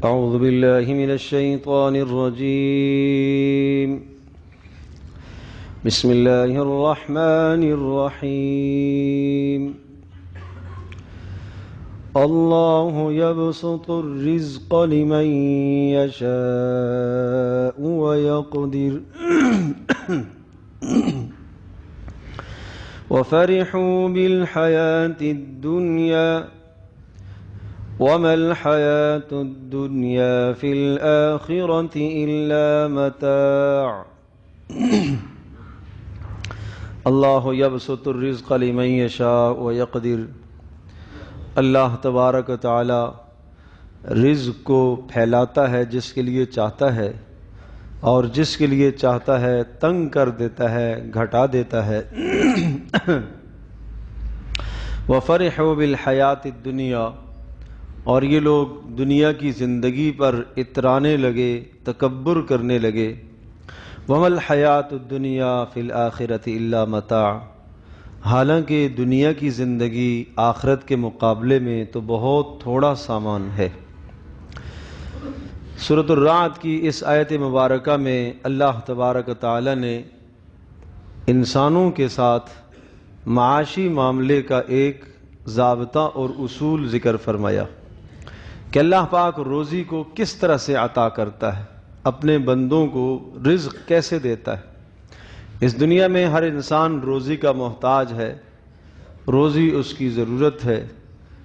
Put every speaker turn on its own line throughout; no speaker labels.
أعوذ بالله من الشيطان الرجيم بسم الله الرحمن الرحيم الله يبسط الرزق لمن يشاء ويقدر وفرحوا بالحياة الدنيا وما الحياة الدنيا في الآخرة إلا متاع اللہ یبسط الرزق لمن یشاء ویقدر، اللہ تبارک و تعالی رزق کو پھیلاتا ہے جس کے لیے چاہتا ہے، اور جس کے لیے چاہتا ہے تنگ کر دیتا ہے، گھٹا دیتا ہے۔ وَفَرِحُوا بِالْحَيَاةِ الدُّنْيَا، اور یہ لوگ دنیا کی زندگی پر اترانے لگے، تکبر کرنے لگے۔ وَمَا الْحَيَاةُ الدُّنْيَا فِي الْآخِرَةِ إِلَّا مَتَاع، حالانکہ دنیا کی زندگی آخرت کے مقابلے میں تو بہت تھوڑا سامان ہے۔ سورۃ الرعد کی اس آیت مبارکہ میں اللہ تبارک و تعالی نے انسانوں کے ساتھ معاشی معاملے کا ایک ضابطہ اور اصول ذکر فرمایا کہ اللہ پاک روزی کو کس طرح سے عطا کرتا ہے، اپنے بندوں کو رزق کیسے دیتا ہے۔ اس دنیا میں ہر انسان روزی کا محتاج ہے، روزی اس کی ضرورت ہے،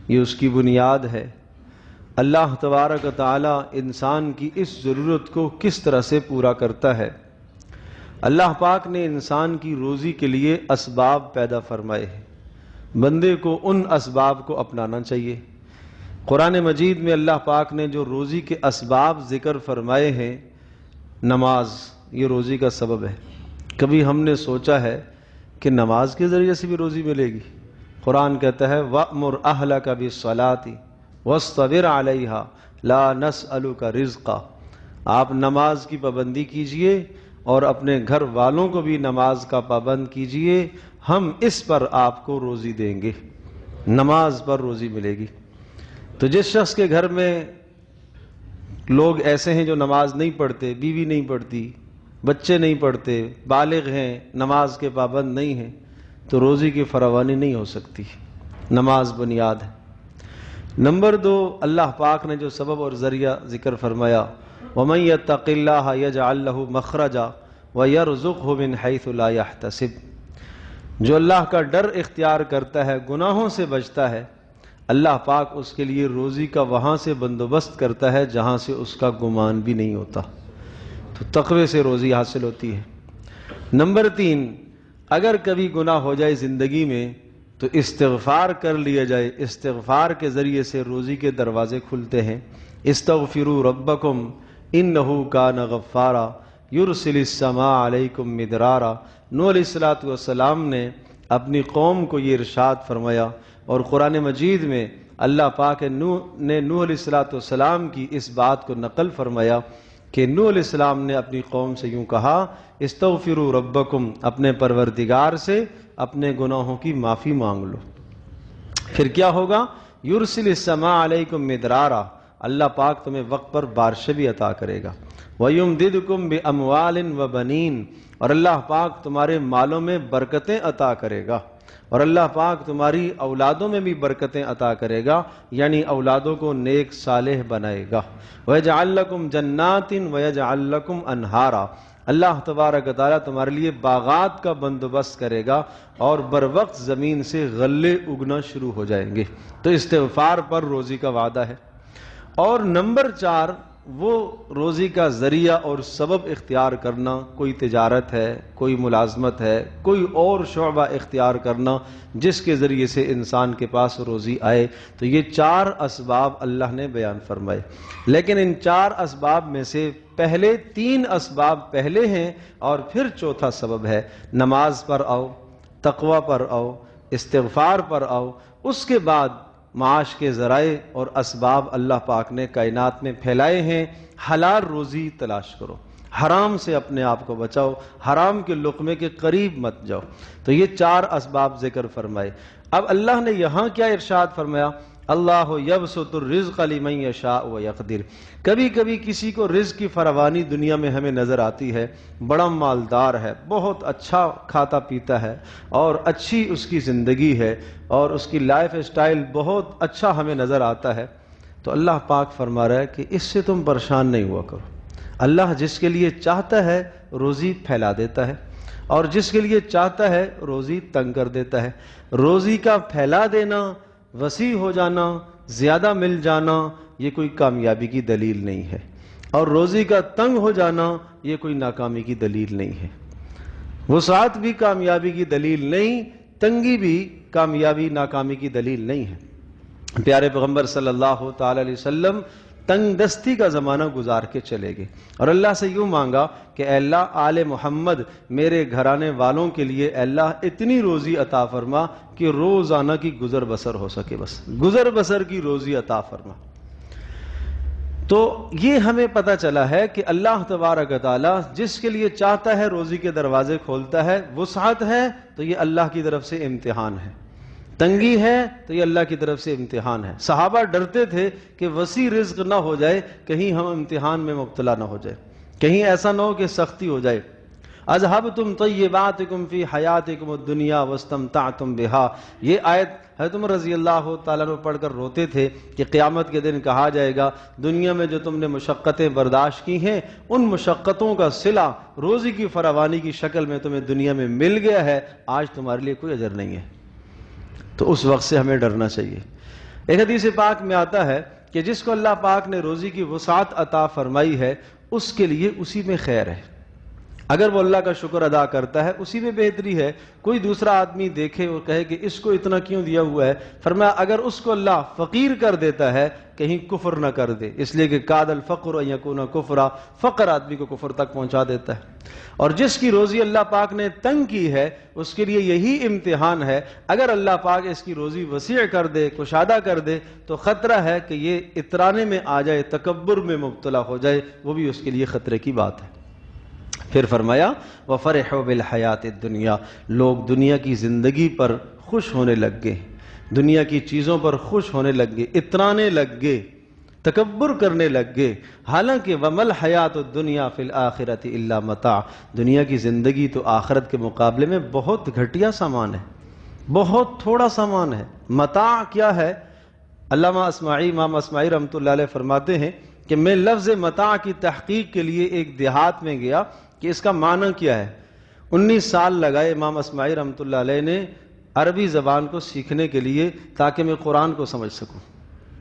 یہ اس کی بنیاد ہے۔ اللہ تبارک و تعالی انسان کی اس ضرورت کو کس طرح سے پورا کرتا ہے؟ اللہ پاک نے انسان کی روزی کے لیے اسباب پیدا فرمائے ہیں، بندے کو ان اسباب کو اپنانا چاہیے۔ قرآن مجید میں اللہ پاک نے جو روزی کے اسباب ذکر فرمائے ہیں، نماز یہ روزی کا سبب ہے۔ کبھی ہم نے سوچا ہے کہ نماز کے ذریعے سے بھی روزی ملے گی؟ قرآن کہتا ہے وَأْمُرْ أَهْلَكَ بِالصَّلَاةِ وَاسْطَبِرْ عَلَيْهَا لَا نَسْأَلُكَ رِزْقًا، آپ نماز کی پابندی کیجئے اور اپنے گھر والوں کو بھی نماز کا پابند کیجئے، ہم اس پر آپ کو روزی دیں گے۔ نماز پر روزی ملے گی۔ تو جس شخص کے گھر میں لوگ ایسے ہیں جو نماز نہیں پڑھتے، بیوی نہیں پڑھتی، بچے نہیں پڑھتے، بالغ ہیں، نماز کے پابند نہیں ہیں، تو روزی کی فراوانی نہیں ہو سکتی۔ نماز بنیاد ہے۔ نمبر 2، اللہ پاک نے جو سبب اور ذریعہ ذکر فرمایا وَمَن يَتَّقِ اللَّهَ يَجْعَل لَّهُ مَخْرَجًا وَيَرْزُقْهُ مِنْ حَيْثُ لَا يَحْتَسِبُ، جو اللہ کا ڈر اختیار کرتا ہے، گناہوں سے بچتا ہے، اللہ پاک اس کے لیے روزی کا وہاں سے بندوبست کرتا ہے جہاں سے اس کا گمان بھی نہیں ہوتا۔ تو تقوی سے روزی حاصل ہوتی ہے۔ نمبر 3، اگر کبھی گناہ ہو جائے زندگی میں تو استغفار کر لیا جائے، استغفار کے ذریعے سے روزی کے دروازے کھلتے ہیں۔ استغفروا ربکم انہ کان غفارا یرسل السماء علیکم مدرارا، نوح علیہ السلام نے اپنی قوم کو یہ ارشاد فرمایا، اور قرآن مجید میں اللہ پاک نے نوح علیہ السلام کی اس بات کو نقل فرمایا کہ نوح علیہ السلام نے اپنی قوم سے یوں کہا استغفروا ربکم، اپنے پروردگار سے اپنے گناہوں کی معافی مانگ لو، پھر کیا ہوگا؟ یرسل السماء علیکم مدرارا، اللہ پاک تمہیں وقت پر بارشیں بھی عطا کرے گا۔ وَيُمْدِدْكُمْ بِأَمْوَالٍ وَبَنِينَ، اور اللہ پاک تمہارے مالوں میں برکتیں عطا کرے گا، اور اللہ پاک تمہاری اولادوں میں بھی برکتیں عطا کرے گا، یعنی اولادوں کو نیک صالح بنائے گا۔ وَيَجْعَلْ لَكُمْ جَنَّاتٍ وَيَجْعَلْ لَكُمْ أَنْهَارًا، اللہ تبارک و تعالیٰ تمہارے لیے باغات کا بندوبست کرے گا، اور بر وقت زمین سے غلے اگنا شروع ہو جائیں گے۔ تو استغفار پر روزی کا وعدہ ہے۔ اور نمبر 4، وہ روزی کا ذریعہ اور سبب اختیار کرنا، کوئی تجارت ہے، کوئی ملازمت ہے، کوئی اور شعبہ اختیار کرنا جس کے ذریعے سے انسان کے پاس روزی آئے۔ تو یہ 4 اسباب اللہ نے بیان فرمائے، لیکن ان 4 اسباب میں سے پہلے 3 اسباب پہلے ہیں، اور پھر چوتھا سبب ہے۔ نماز پر آؤ، تقوی پر آؤ، استغفار پر آؤ، اس کے بعد معاش کے ذرائع اور اسباب اللہ پاک نے کائنات میں پھیلائے ہیں۔ حلال روزی تلاش کرو، حرام سے اپنے آپ کو بچاؤ، حرام کے لقمے کے قریب مت جاؤ۔ تو یہ 4 اسباب ذکر فرمائے۔ اب اللہ نے یہاں کیا ارشاد فرمایا اللہ یبسط الرزق لمن یشاء ویقدر۔ کبھی کبھی کسی کو رزق کی فراوانی دنیا میں ہمیں نظر آتی ہے، بڑا مالدار ہے، بہت اچھا کھاتا پیتا ہے اور اچھی اس کی زندگی ہے اور اس کی لائف اسٹائل بہت اچھا ہمیں نظر آتا ہے، تو اللہ پاک فرما رہا ہے کہ اس سے تم پریشان نہیں ہوا کرو۔ اللہ جس کے لیے چاہتا ہے روزی پھیلا دیتا ہے اور جس کے لیے چاہتا ہے روزی تنگ کر دیتا ہے۔ روزی کا پھیلا دینا، وسیع ہو جانا، زیادہ مل جانا، یہ کوئی کامیابی کی دلیل نہیں ہے، اور روزی کا تنگ ہو جانا یہ کوئی ناکامی کی دلیل نہیں ہے۔ وسعت بھی کامیابی کی دلیل نہیں، تنگی بھی کامیابی ناکامی کی دلیل نہیں ہے۔ پیارے پیغمبر صلی اللہ تعالی علیہ وسلم تنگ دستی کا زمانہ گزار کے چلے گئے اور اللہ سے یوں مانگا کہ اے اللہ آل محمد میرے گھرانے والوں کے لیے اے اللہ اتنی روزی عطا فرما کہ روزانہ کی گزر بسر ہو سکے، بس گزر بسر کی روزی عطا فرما۔ تو یہ ہمیں پتہ چلا ہے کہ اللہ تبارک و تعالی جس کے لیے چاہتا ہے روزی کے دروازے کھولتا ہے۔ وسعت ہے تو یہ اللہ کی طرف سے امتحان ہے، تنگی ہے تو یہ اللہ کی طرف سے امتحان ہے۔ صحابہ ڈرتے تھے کہ وسیع رزق نہ ہو جائے، کہیں ہم امتحان میں مبتلا نہ ہو جائے، کہیں ایسا نہ ہو کہ سختی ہو جائے۔ اذهبتم طیباتکم فی حیاتکم الدنیا واستمتعتم بہا، یہ آیت حضرت عمر رضی اللہ تعالیٰ عنہ پڑھ کر روتے تھے کہ قیامت کے دن کہا جائے گا دنیا میں جو تم نے مشقتیں برداشت کی ہیں ان مشقتوں کا صلہ روزی کی فراوانی کی شکل میں تمہیں دنیا میں مل گیا ہے، آج تمہارے لیے کوئی اجر نہیں ہے۔ تو اس وقت سے ہمیں ڈرنا چاہیے۔ ایک حدیث پاک میں آتا ہے کہ جس کو اللہ پاک نے روزی کی وسعت عطا فرمائی ہے اس کے لیے اسی میں خیر ہے، اگر وہ اللہ کا شکر ادا کرتا ہے اسی میں بہتری ہے۔ کوئی دوسرا آدمی دیکھے اور کہے کہ اس کو اتنا کیوں دیا ہوا ہے، فرمایا اگر اس کو اللہ فقیر کر دیتا ہے کہیں کفر نہ کر دے، اس لیے کہ کاد الفقر ان یکون کفرا، فقر آدمی کو کفر تک پہنچا دیتا ہے۔ اور جس کی روزی اللہ پاک نے تنگ کی ہے اس کے لیے یہی امتحان ہے، اگر اللہ پاک اس کی روزی وسیع کر دے، کشادہ کر دے، تو خطرہ ہے کہ یہ اترانے میں آ جائے، تکبر میں مبتلا ہو جائے، وہ بھی اس کے لیے خطرے کی بات ہے۔ پھر فرمایا وَفَرِحُوا بِالْحَيَاةِ الدُّنْيَا، لوگ دنیا کی زندگی پر خوش ہونے لگ گئے، دنیا کی چیزوں پر خوش ہونے لگ گئے، اترانے لگ گئے، تکبر کرنے لگ گئے، حالانکہ وَمَا الْحَيَاةُ الدُّنْيَا فِي الْآخِرَةِ إِلَّا مَتَاعٌ، دنیا کی زندگی تو آخرت کے مقابلے میں بہت گھٹیا سامان ہے، بہت تھوڑا سامان ہے۔ متاع کیا ہے؟ علامہ اسماعی، امام اسماعی رحمۃ اللہ علیہ فرماتے ہیں کہ میں لفظ متاع کی تحقیق کے لیے ایک دیہات میں گیا کہ اس کا معنی کیا ہے۔ 19 سال لگائے امام اسماعی رحمۃ اللہ علیہ نے عربی زبان کو سیکھنے کے لیے تاکہ میں قرآن کو سمجھ سکوں،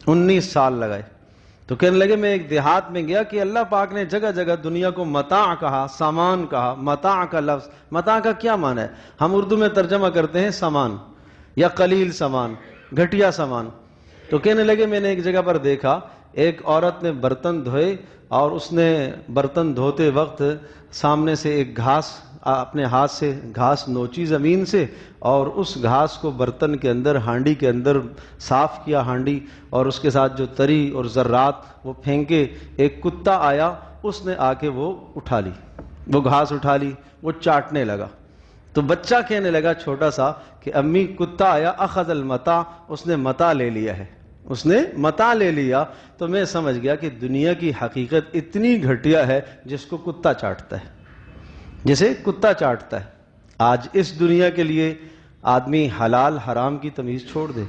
19 سال لگائے۔ تو کہنے لگے میں ایک دیہات میں گیا کہ اللہ پاک نے جگہ جگہ دنیا کو متاع کہا، سامان کہا۔ متاع کا لفظ، متاع کا کیا معنی ہے؟ ہم اردو میں ترجمہ کرتے ہیں سامان یا قلیل سامان، گھٹیا سامان۔ تو کہنے لگے میں نے ایک جگہ پر دیکھا ایک عورت نے برتن دھوئے اور اس نے برتن دھوتے وقت سامنے سے ایک گھاس، اپنے ہاتھ سے گھاس نوچی زمین سے اور اس گھاس کو برتن کے اندر، ہانڈی کے اندر صاف کیا ہانڈی، اور اس کے ساتھ جو تری اور ذرات وہ پھینکے۔ ایک کتا آیا، اس نے آ کے وہ اٹھا لی، وہ گھاس اٹھا لی، وہ چاٹنے لگا۔ تو بچہ کہنے لگا چھوٹا سا کہ امی کتا آیا، اخذ المتاع، اس نے متاع لے لیا ہے، اس نے متاع لے لیا۔ تو میں سمجھ گیا کہ دنیا کی حقیقت اتنی گھٹیا ہے جس کو کتا چاٹتا ہے، جسے کتا چاٹتا ہے۔ آج اس دنیا کے لیے آدمی حلال حرام کی تمیز چھوڑ دے،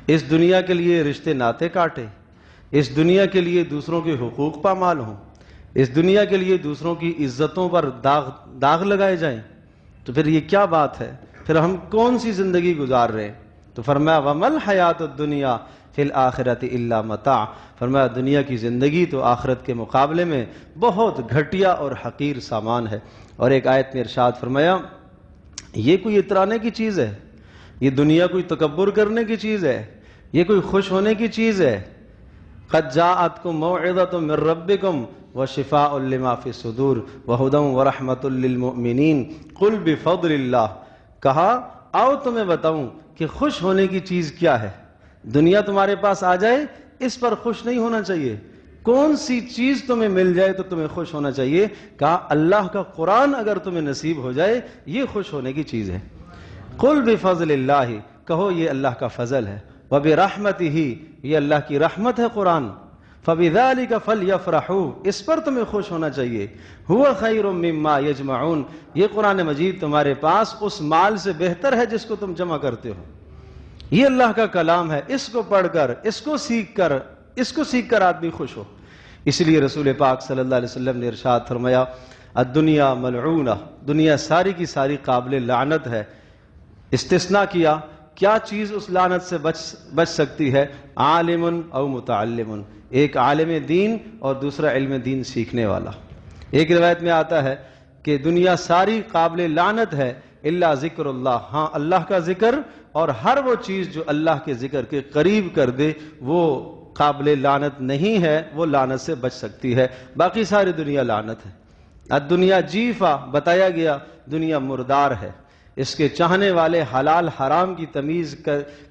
اس دنیا کے لیے رشتے ناطے کاٹے، اس دنیا کے لیے دوسروں کے حقوق پامال ہوں، اس دنیا کے لیے دوسروں کی عزتوں پر داغ لگائے جائیں، تو پھر یہ کیا بات ہے؟ پھر ہم کون سی زندگی گزار رہے ہیں؟ تو فرمایا وَمَا الْحَيَاةُ الدُّنْيَا فِي الْآخِرَةِ إِلَّا مَتَاعٌ، فرمایا دنیا کی زندگی تو آخرت کے مقابلے میں بہت گھٹیا اور حقیر سامان ہے۔ اور ایک آیت میں ارشاد فرمایا یہ کوئی اترانے کی چیز ہے، یہ دنیا کوئی تکبر کرنے کی چیز ہے، یہ کوئی خوش ہونے کی چیز ہے۔ قَدْ جَاءَتْكُم مَوْعِظَةٌ مِّن رَّبِّكُمْ وَشِفَاءٌ لِّمَا فِي الصُّدُورِ وَهُدًى وَرَحْمَةٌ لِّلْمُؤْمِنِينَ قُلْ بِفَضْلِ اللَّهِ، کہا آؤ تمہیں بتاؤں کہ خوش ہونے کی چیز کیا ہے۔ دنیا تمہارے پاس آ جائے اس پر خوش نہیں ہونا چاہیے، کون سی چیز تمہیں مل جائے تو تمہیں خوش ہونا چاہیے؟ کہا اللہ کا قرآن اگر تمہیں نصیب ہو جائے یہ خوش ہونے کی چیز ہے۔ قل بفضل اللہ، کہو یہ اللہ کا فضل ہے، وَبِرَحْمَتِهِ، یہ اللہ کی رحمت ہے قرآن، فَبِذَلِكَ فَلْيَفْرَحُوا، اس پر تمہیں خوش ہونا چاہیے، هُوَ خَيْرٌ مِّمَّا يَجْمَعُونَ، یہ قرآن مجید تمہارے پاس اس مال سے بہتر ہے جس کو تم جمع کرتے ہو۔ یہ اللہ کا کلام ہے، اس کو پڑھ کر، اس کو سیکھ کر آدمی خوش ہو۔ اس لیے رسول پاک صلی اللہ علیہ وسلم نے ارشاد فرمایا الدنیا ملعونہ، دنیا ساری کی ساری قابل لعنت ہے۔ استثناء کیا چیز اس لعنت سے بچ سکتی ہے؟ عالم او متعلم، ایک عالم دین اور دوسرا علم دین سیکھنے والا۔ ایک روایت میں آتا ہے کہ دنیا ساری قابل لعنت ہے الا ذکر اللہ، ہاں اللہ کا ذکر اور ہر وہ چیز جو اللہ کے ذکر کے قریب کر دے وہ قابل لعنت نہیں ہے، وہ لعنت سے بچ سکتی ہے، باقی ساری دنیا لعنت ہے۔ الدنیا جیفا، بتایا گیا دنیا مردار ہے، اس کے چاہنے والے حلال حرام کی تمیز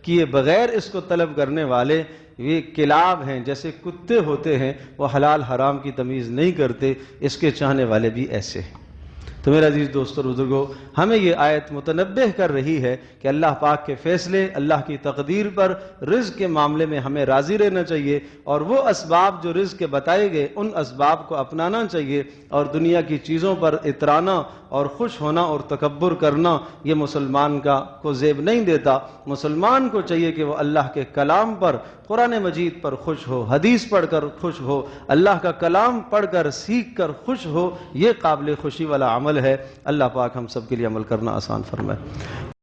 کیے بغیر اس کو طلب کرنے والے یہ کلاب ہیں، جیسے کتے ہوتے ہیں وہ حلال حرام کی تمیز نہیں کرتے، اس کے چاہنے والے بھی ایسے ہیں۔ تو میرے عزیز دوستو اور بزرگو، ہمیں یہ آیت متنبہ کر رہی ہے کہ اللہ پاک کے فیصلے، اللہ کی تقدیر پر رزق کے معاملے میں ہمیں راضی رہنا چاہیے، اور وہ اسباب جو رزق کے بتائے گئے ان اسباب کو اپنانا چاہیے، اور دنیا کی چیزوں پر اترانا اور خوش ہونا اور تکبر کرنا یہ مسلمان کو زیب نہیں دیتا۔ مسلمان کو چاہیے کہ وہ اللہ کے کلام پر، قرآن مجید پر خوش ہو، حدیث پڑھ کر خوش ہو، اللہ کا کلام پڑھ کر سیکھ کر خوش ہو، یہ قابل خوشی والا عمل ہے۔ اللہ پاک ہم سب کے لیے عمل کرنا آسان فرمائے۔